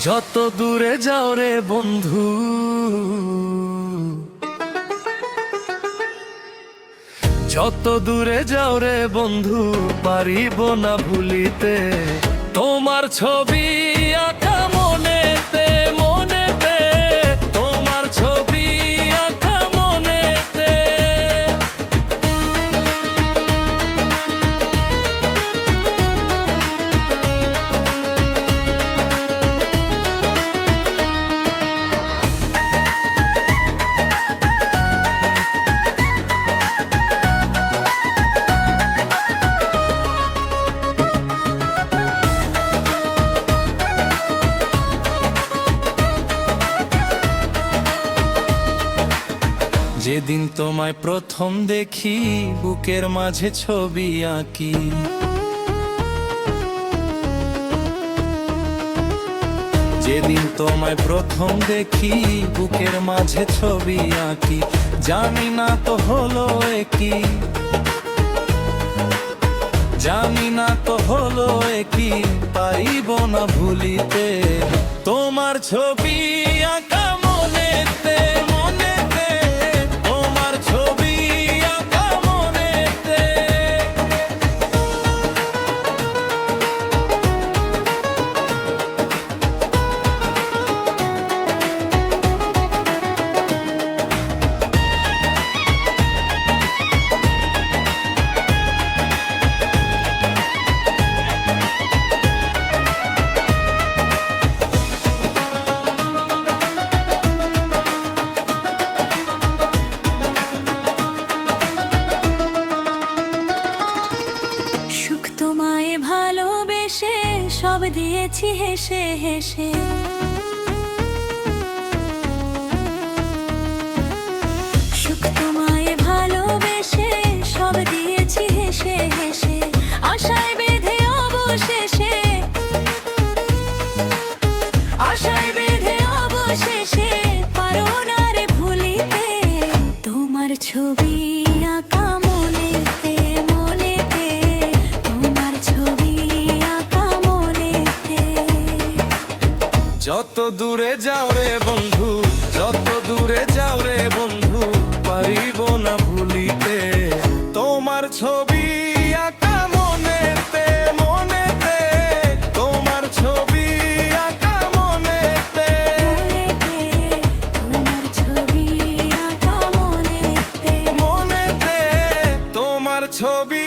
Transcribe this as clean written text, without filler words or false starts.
যত দূরে যাও রে বন্ধু, যত দূরে যাও রে বন্ধু, পারিব না ভুলিতে তোমার ছবি আঁকা মনেতে, মনেতে তোমার ছবি আঁকা মনেতে। যেদিন তোমায় প্রথম দেখি বুকের মাঝে ছবি আঁকি, যেদিন তোমায় প্রথম দেখি বুকের মাঝে ছবি আঁকি, জানি না তো হলো একই, জানি না তো হলো একই, পাইব না ভুলিতে তোমার ছবি আঁকা মনেতে, মনেতে তোমার ছবি আঁকা মনেতে। তোমায় ভালোবেসে সব দিয়েছি হেসে হেসে, সুখ তোমায় ভালোবেসে সব দিয়েছি হেসে হেসে, আশায় বেঁধে অবশেষে, আশায় বেঁধে অবশেষে পারো না রে ভুলিতে তোমার ছবি আঁকা মনেতে, মনেতে তোমার ছবি আঁকা মনেতে। যত দূরে যাও রে বন্ধু, যত দূরে যাও রে বন্ধু, পারিব না ভুলিতে তোমার ছবি আঁকা মনেতে, মনেতে তোমার ছবি আঁকা মনেতে, তোমার ছবি আঁকা মনেতে, মনেতে তোমার ছবি